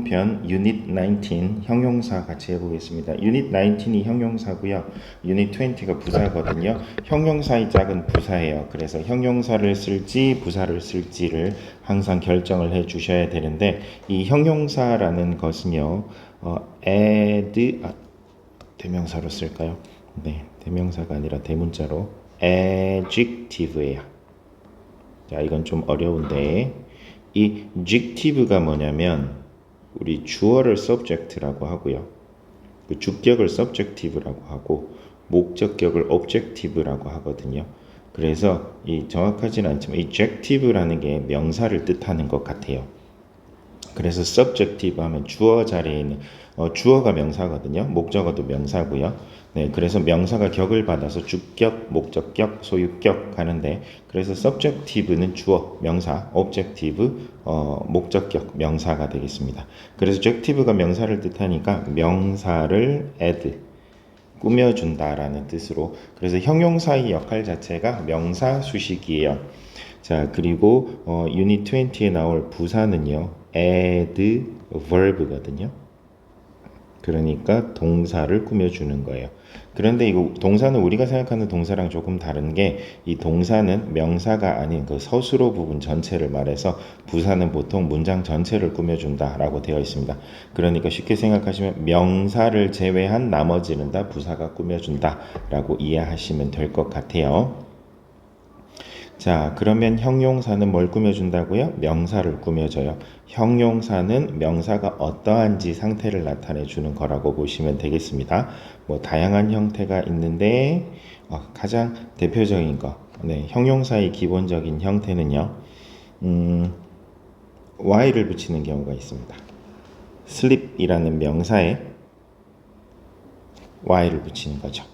편 유닛 19 형용사 같이 해보겠습니다. 유닛 19이 형용사고요. 유닛 20가 부사거든요. 형용사의 짝은 부사예요. 그래서 형용사를 쓸지 부사를 쓸지를 항상 결정을 해 주셔야 되는데 이 형용사라는 것은요. 대명사로 쓸까요? 네, 대명사가 아니라 대문자로 adjective예요. 자, 이건 좀 어려운데 이 adjective가 뭐냐면 우리 주어를 subject라고 하고요. 그 주격을 subjective라고 하고 목적격을 objective라고 하거든요. 그래서 이 정확하지는 않지만 adjective라는 게 명사를 뜻하는 것 같아요. 그래서 subjective 하면 주어 자리에 있는 주어가 명사거든요. 목적어도 명사고요. 네, 그래서 명사가 격을 받아서 주격, 목적격, 소유격 하는데 그래서 subjective는 주어, 명사, objective, 목적격, 명사가 되겠습니다. 그래서 adjective가 명사를 뜻하니까 명사를 add, 꾸며준다라는 뜻으로 그래서 형용사의 역할 자체가 명사 수식이에요. 자, 그리고 유닛 20에 나올 부사는요. add verb거든요. 그러니까 동사를 꾸며주는 거예요. 그런데 이거 동사는 우리가 생각하는 동사랑 조금 다른 게 이 동사는 명사가 아닌 그 서술어 부분 전체를 말해서 부사는 보통 문장 전체를 꾸며준다라고 되어 있습니다. 그러니까 쉽게 생각하시면 명사를 제외한 나머지는 다 부사가 꾸며준다라고 이해하시면 될 것 같아요. 자, 그러면 형용사는 뭘 꾸며준다고요? 명사를 꾸며줘요. 형용사는 명사가 어떠한지 상태를 나타내 주는 거라고 보시면 되겠습니다. 뭐 다양한 형태가 있는데 가장 대표적인 거, 네, 형용사의 기본적인 형태는요. y를 붙이는 경우가 있습니다. sleep이라는 명사에 y를 붙이는 거죠.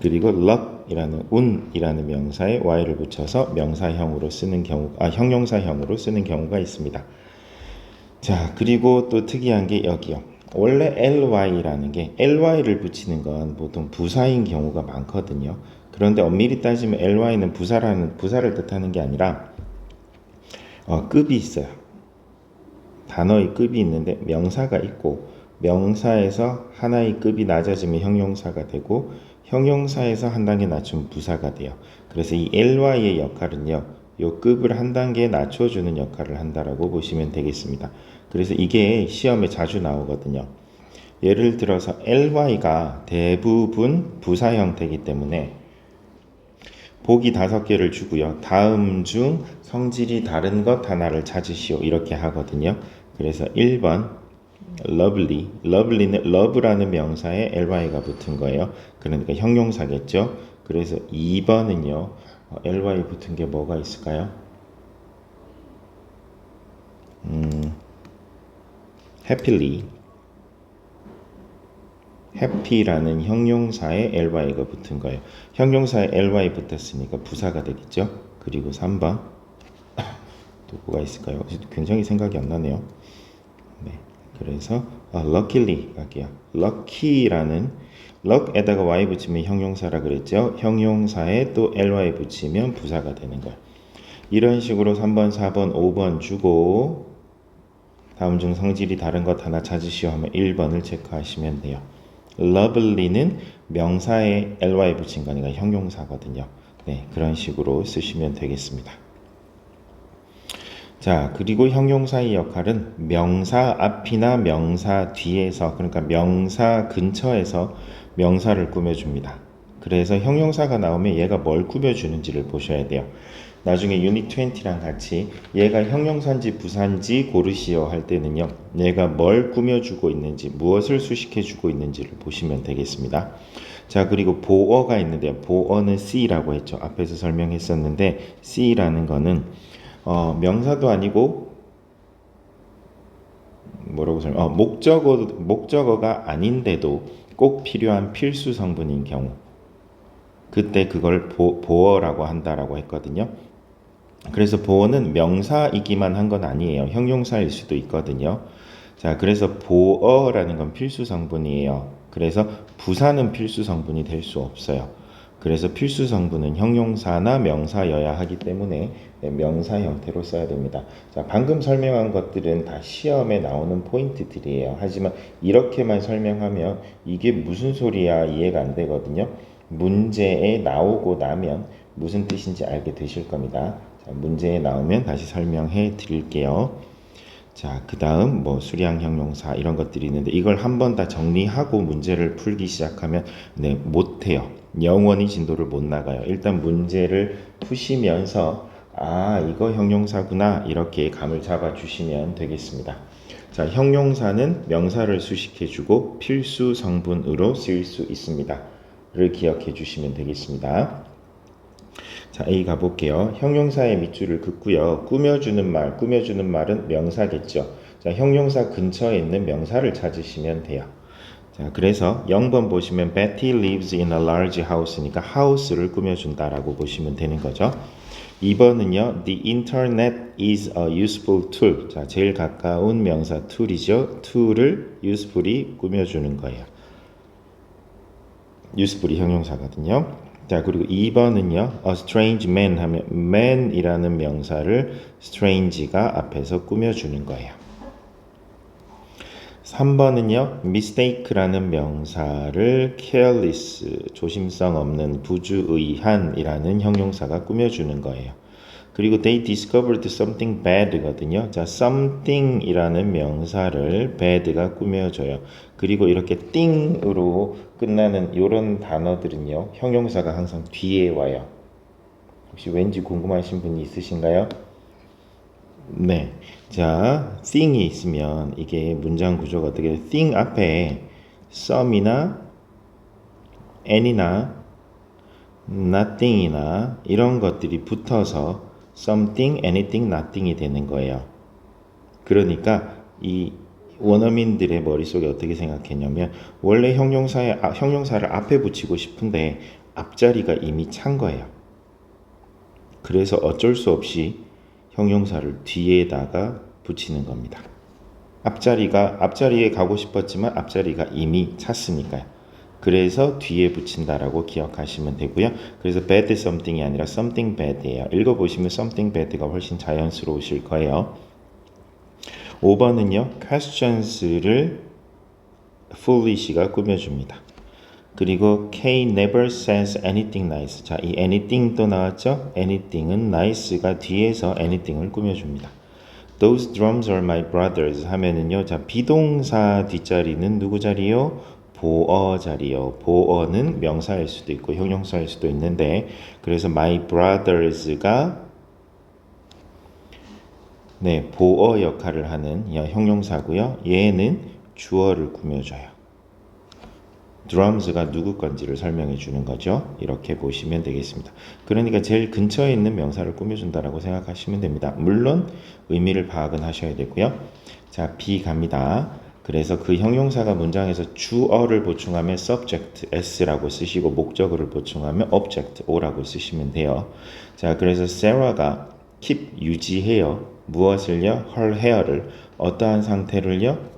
그리고 luck이라는 운이라는 명사에 y를 붙여서 명사형으로 쓰는 경우, 형용사형으로 쓰는 경우가 있습니다. 자, 그리고 또 특이한 게 여기요. 원래 ly라는 게 ly를 붙이는 건 보통 부사인 경우가 많거든요. 그런데 엄밀히 따지면 ly는 부사를 뜻하는 게 아니라 급이 있어요. 단어의 급이 있는데 명사가 있고 명사에서 하나의 급이 낮아지면 형용사가 되고 형용사에서 한 단계 낮추면 부사가 돼요. 그래서 이 ly의 역할은요. 요 급을 한 단계 낮춰주는 역할을 한다라고 보시면 되겠습니다. 그래서 이게 시험에 자주 나오거든요. 예를 들어서 ly가 대부분 부사 형태이기 때문에 보기 5개를 주고요. 다음 중 성질이 다른 것 하나를 찾으시오. 이렇게 하거든요. 그래서 1번 lovely는 love라는 명사에 ly가 붙은 거예요. 그러니까 형용사겠죠. 그래서 2번은요. ly 붙은 게 뭐가 있을까요? happy라는 형용사에 ly가 붙은 거예요. 형용사에 ly 붙었으니까 부사가 되겠죠. 그리고 3번 또 뭐가 있을까요? 굉장히 생각이 안 나네요. 네. 그래서 luckily 갈게요. lucky라는 luck에다가 y 붙이면 형용사라 그랬죠. 형용사에 또 ly 붙이면 부사가 되는 거예요. 이런 식으로 3번, 4번, 5번 주고 다음 중 성질이 다른 것 하나 찾으시오 하면 1번을 체크하시면 돼요. lovely는 명사에 ly 붙인 거니까 형용사거든요. 네, 그런 식으로 쓰시면 되겠습니다. 자, 그리고 형용사의 역할은 명사 앞이나 명사 뒤에서, 그러니까 명사 근처에서 명사를 꾸며줍니다. 그래서 형용사가 나오면 얘가 뭘 꾸며주는지를 보셔야 돼요. 나중에 유닛 20랑 같이 얘가 형용사인지 부사인지 고르시오 할 때는요. 얘가 뭘 꾸며주고 있는지, 무엇을 수식해주고 있는지를 보시면 되겠습니다. 자, 그리고 보어가 있는데요. 보어는 C라고 했죠. 앞에서 설명했었는데 C라는 거는 명사도 아니고 뭐라고 목적어가 아닌데도 꼭 필요한 필수 성분인 경우 그때 그걸 보어라고 한다라고 했거든요. 그래서 보어는 명사이기만 한 건 아니에요. 형용사일 수도 있거든요. 자, 그래서 보어라는 건 필수 성분이에요. 그래서 부사는 필수 성분이 될 수 없어요. 그래서 필수 성분은 형용사나 명사여야 하기 때문에 명사 형태로 써야 됩니다. 자, 방금 설명한 것들은 다 시험에 나오는 포인트들이에요. 하지만 이렇게만 설명하면 이게 무슨 소리야 이해가 안 되거든요. 문제에 나오고 나면 무슨 뜻인지 알게 되실 겁니다. 자, 문제에 나오면 다시 설명해 드릴게요. 자, 그 다음 뭐 수량 형용사 이런 것들이 있는데 이걸 한번 다 정리하고 문제를 풀기 시작하면 못해요. 영원히 진도를 못 나가요. 일단 문제를 푸시면서 이거 형용사구나 이렇게 감을 잡아 주시면 되겠습니다. 자, 형용사는 명사를 수식해주고 필수 성분으로 쓰일 수 있습니다. 를 기억해 주시면 되겠습니다. 자, A 가볼게요. 형용사의 밑줄을 긋고요. 꾸며주는 말은 명사겠죠. 자, 형용사 근처에 있는 명사를 찾으시면 돼요. 자, 그래서 0번 보시면 Betty lives in a large house니까 house를 꾸며준다라고 보시면 되는 거죠. 2번은요. The internet is a useful tool. 자, 제일 가까운 명사 tool이죠. tool을 usefully 꾸며주는 거예요. usefully 형용사거든요. 자, 그리고 2번은요. A strange man 하면 man이라는 명사를 strange가 앞에서 꾸며주는 거예요. 3번은요. mistake라는 명사를 careless, 조심성 없는, 부주의한이라는 형용사가 꾸며주는 거예요. 그리고 they discovered something bad거든요. 자, something이라는 명사를 bad가 꾸며줘요. 그리고 이렇게 thing으로 끝나는 이런 단어들은요. 형용사가 항상 뒤에 와요. 혹시 왠지 궁금하신 분이 있으신가요? 네. 자, thing이 있으면 이게 문장 구조가 어떻게 thing 앞에 some이나 any나 nothing이나 이런 것들이 붙어서 something, anything, nothing이 되는 거예요. 그러니까 이 원어민들의 머릿속에 어떻게 생각했냐면 원래 형용사를 앞에 붙이고 싶은데 앞자리가 이미 찬 거예요. 그래서 어쩔 수 없이 형용사를 뒤에다가 붙이는 겁니다. 앞자리에 가고 싶었지만 앞자리가 이미 찼으니까요. 그래서 뒤에 붙인다라고 기억하시면 되고요. 그래서 bad something이 아니라 something bad이에요. 읽어보시면 something bad가 훨씬 자연스러우실 거예요. 5번은요. questions를 foolish가 꾸며줍니다. 그리고 K never says anything nice. 자, 이 anything도 나왔죠? anything은 nice가 뒤에서 anything을 꾸며줍니다. Those drums are my brothers 하면은요. 자, 비동사 뒷자리는 누구 자리요? 보어 자리요. 보어는 명사일 수도 있고 형용사일 수도 있는데 그래서 my brothers가 보어 역할을 하는 형용사고요. 얘는 주어를 꾸며줘요. drums가 누구 건지를 설명해 주는 거죠. 이렇게 보시면 되겠습니다. 그러니까 제일 근처에 있는 명사를 꾸며준다라고 생각하시면 됩니다. 물론 의미를 파악은 하셔야 되고요. 자, B 갑니다. 그래서 그 형용사가 문장에서 주어를 보충하면 subject s라고 쓰시고 목적어를 보충하면 object o라고 쓰시면 돼요. 자, 그래서 Sarah가 keep 유지해요. 무엇을요? her hair를 어떠한 상태를요?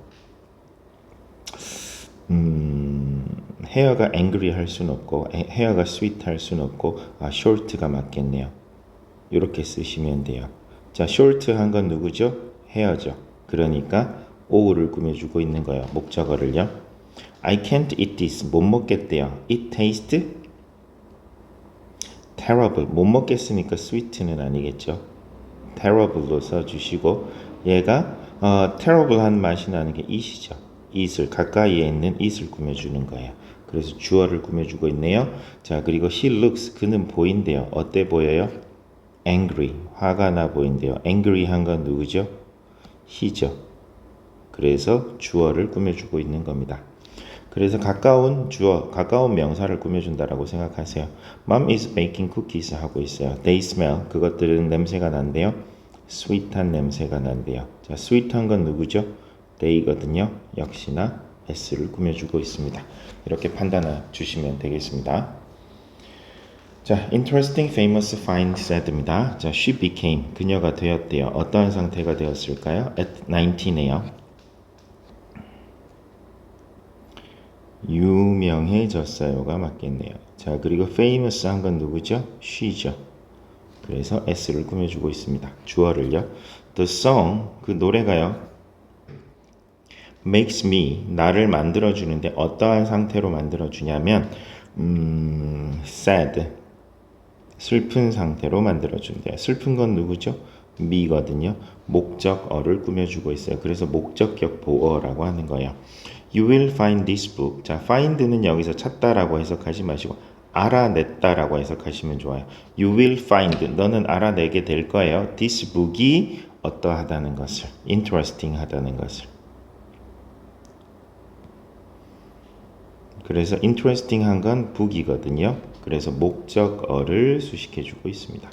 헤어가 angry 할 수는 없고 헤어가 sweet 할 수는 없고 short가 맞겠네요. 이렇게 쓰시면 돼요. 자, short 한 건 누구죠? 헤어죠. 그러니까 o를 꾸며주고 있는 거예요. 목적어를요. I can't eat this. 못 먹겠대요. It tastes terrible. 못 먹겠으니까 sweet는 아니겠죠. terrible로 써주시고 얘가 terrible한 맛이 나는 게 it이죠. it을 가까이에 있는 it을 꾸며주는 거예요. 그래서 주어를 꾸며주고 있네요. 자, 그리고 he looks 그는 보인대요. 어때 보여요? angry 화가 나 보인대요. angry 한 건 누구죠? he죠. 그래서 주어를 꾸며주고 있는 겁니다. 그래서 가까운 주어, 가까운 명사를 꾸며준다라고 생각하세요. Mom is baking cookies 하고 있어요. They smell 그것들은 냄새가 난대요. sweet한 냄새가 난대요. 자, sweet한 건 누구죠? they거든요. 역시나 s를 꾸며주고 있습니다. 이렇게 판단해 주시면 되겠습니다. 자, interesting, famous, find, said입니다. 자, she became 그녀가 되었대요. 어떠한 상태가 되었을까요? At 19에요. 유명해졌어요가 맞겠네요. 자, 그리고 famous 한 건 누구죠? she죠. 그래서 s를 꾸며주고 있습니다. 주어를요. The song, 그 노래가요. makes me, 나를 만들어주는데 어떠한 상태로 만들어주냐면 sad, 슬픈 상태로 만들어준대요. 슬픈 건 누구죠? me거든요. 목적어를 꾸며주고 있어요. 그래서 목적격 보어라고 하는 거예요. You will find this book. 자, find는 여기서 찾다라고 해석하지 마시고 알아냈다라고 해석하시면 좋아요. You will find. 너는 알아내게 될 거예요. This book이 어떠하다는 것을. interesting 하다는 것을. 그래서 interesting 한 건 book이거든요. 그래서 목적어를 수식해주고 있습니다.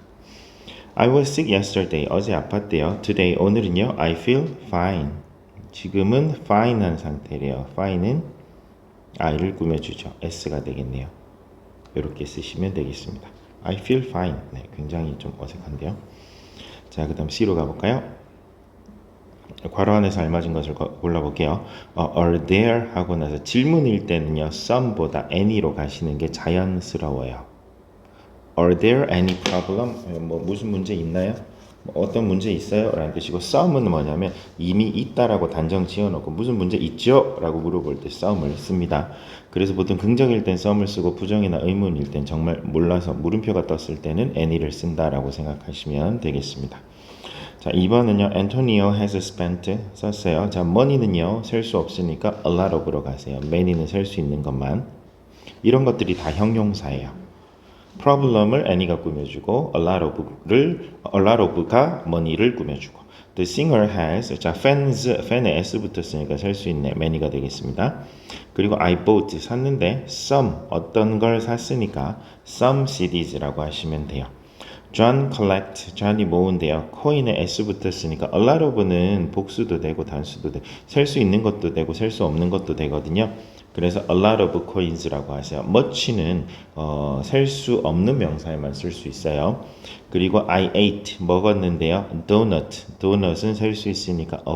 I was sick yesterday. 어제 아팠대요. Today, 오늘은요. I feel fine. 지금은 fine한 상태래요. fine은 I를 꾸며주죠. S가 되겠네요. 이렇게 쓰시면 되겠습니다. I feel fine. 네, 굉장히 좀 어색한데요. 자, 그 다음 C로 가볼까요? 괄호 안에서 알맞은 것을 골라볼게요. Are there 하고 나서 질문일 때는요. some보다 any로 가시는 게 자연스러워요. Are there any problem? 뭐 무슨 문제 있나요? 어떤 문제 있어요? 라는 뜻이고 some은 뭐냐면 이미 있다라고 단정 지어놓고 무슨 문제 있죠? 라고 물어볼 때 some을 씁니다. 그래서 보통 긍정일 땐 some을 쓰고 부정이나 의문일 땐 정말 몰라서 물음표가 떴을 때는 any를 쓴다라고 생각하시면 되겠습니다. 자, 2번은요. Antonio has spent 썼어요. 자, money는요. 셀 수 없으니까 a lot of로 가세요. many는 셀 수 있는 것만. 이런 것들이 다 형용사예요. problem을 any가 꾸며주고 a lot of가 money를 꾸며주고 the singer has 자 fan에 s 붙었으니까 셀 수 있네 many가 되겠습니다. 그리고 I bought 샀는데 some 어떤 걸 샀으니까 some CDs라고 하시면 돼요. John collect John이 모은대요. 코인에 s 붙었으니까 a lot of는 복수도 되고 단수도 돼. 셀 수 있는 것도 되고 셀 수 없는 것도 되거든요. 그래서 a lot of coins라고 하세요. much는 셀 수 없는 명사에만 쓸 수 있어요. 그리고 I ate 먹었는데요. donut은 셀 수 있으니까 a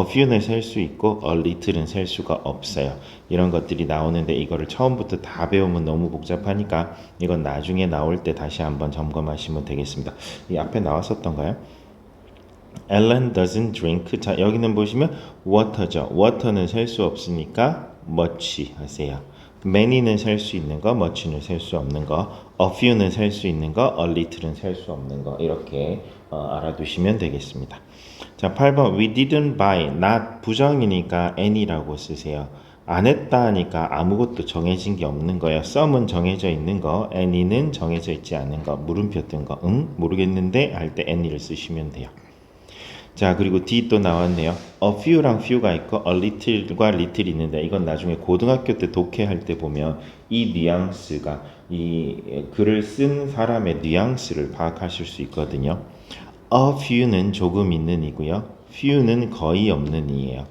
few는 셀 수 있고 a little은 셀 수가 없어요. 이런 것들이 나오는데 이거를 처음부터 다 배우면 너무 복잡하니까 이건 나중에 나올 때 다시 한번 점검하시면 되겠습니다. 이 앞에 나왔었던가요? Ellen doesn't drink. 자, 여기는 보시면 water죠. water는 셀 수 없으니까 much 하세요. many는 셀 수 있는 거, much는 셀 수 없는 거, a few는 셀 수 있는 거, a little는 셀 수 없는 거 이렇게 알아두시면 되겠습니다. 자, 8번 we didn't buy. not 부정이니까 any라고 쓰세요. 안 했다 하니까 아무것도 정해진 게 없는 거예요. some은 정해져 있는 거, any는 정해져 있지 않은 거, 물음표 뜬 거, 모르겠는데 할 때 any를 쓰시면 돼요. 자, 그리고 D 또 나왔네요. a few랑 few가 있고 a little과 little 있는데 이건 나중에 고등학교 때 독해할 때 보면 이 뉘앙스가 이 글을 쓴 사람의 뉘앙스를 파악하실 수 있거든요. a few는 조금 있는 이고요. few는 거의 없는 이에요.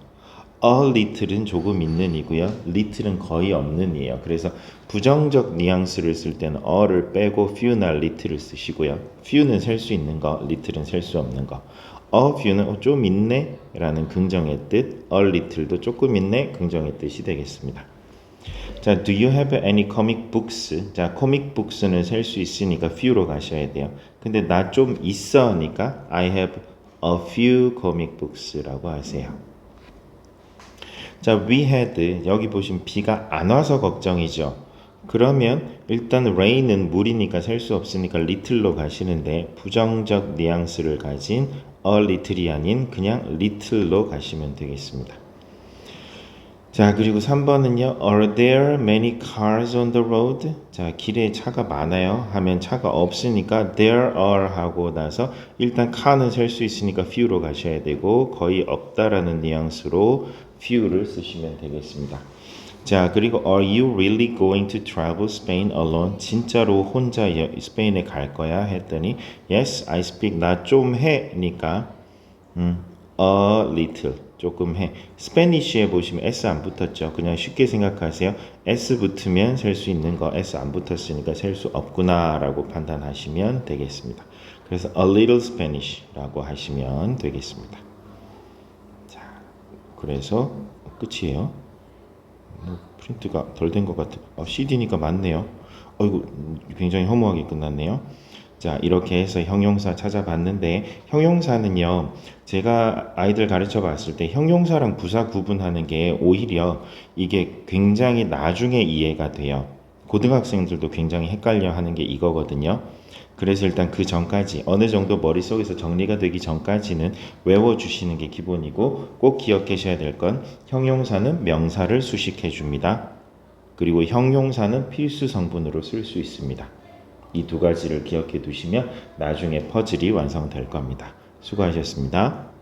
a little은 조금 있는 이고요. little은 거의 없는 이에요. 그래서 부정적 뉘앙스를 쓸 때는 a를 빼고 few나 little을 쓰시고요. few는 셀 수 있는 거, little은 셀 수 없는 거. a few는 좀 있네 라는 긍정의 뜻, a little도 조금 있네 긍정의 뜻이 되겠습니다. 자, do you have any comic books? 자, comic books는 셀 수 있으니까 few로 가셔야 돼요. 근데 나 좀 있어니까 I have a few comic books라고 하세요. 자, we had 여기 보시면 비가 안 와서 걱정이죠. 그러면 일단 rain은 물이니까 셀 수 없으니까 little로 가시는데 부정적 뉘앙스를 가진 a little이 아닌 그냥 little로 가시면 되겠습니다. 자, 그리고 3번은요. Are there many cars on the road? 자, 길에 차가 많아요 하면 차가 없으니까 there are 하고 나서 일단 car는 셀 수 있으니까 few로 가셔야 되고 거의 없다라는 뉘앙스로 few를 쓰시면 되겠습니다. 자, 그리고 Are you really going to travel Spain alone? 진짜로 혼자 스페인에 갈 거야? 했더니 Yes, I speak. 나 좀 해니까 a little. 조금 해. 스페니쉬에 보시면 S 안 붙었죠. 그냥 쉽게 생각하세요. S 붙으면 셀 수 있는 거 S 안 붙었으니까 셀 수 없구나 라고 판단하시면 되겠습니다. 그래서 a little Spanish 라고 하시면 되겠습니다. 자, 그래서 끝이에요. 프린트가 덜 된 것 같아. CD니까 맞네요. 어이구, 굉장히 허무하게 끝났네요. 자, 이렇게 해서 형용사 찾아봤는데, 형용사는요, 제가 아이들 가르쳐 봤을 때 형용사랑 부사 구분하는 게 오히려 이게 굉장히 나중에 이해가 돼요. 고등학생들도 굉장히 헷갈려 하는 게 이거거든요. 그래서 일단 그 전까지 어느 정도 머릿속에서 정리가 되기 전까지는 외워주시는 게 기본이고, 꼭 기억하셔야 될 건 형용사는 명사를 수식해 줍니다. 그리고 형용사는 필수 성분으로 쓸 수 있습니다. 이 두 가지를 기억해 두시면 나중에 퍼즐이 완성될 겁니다. 수고하셨습니다.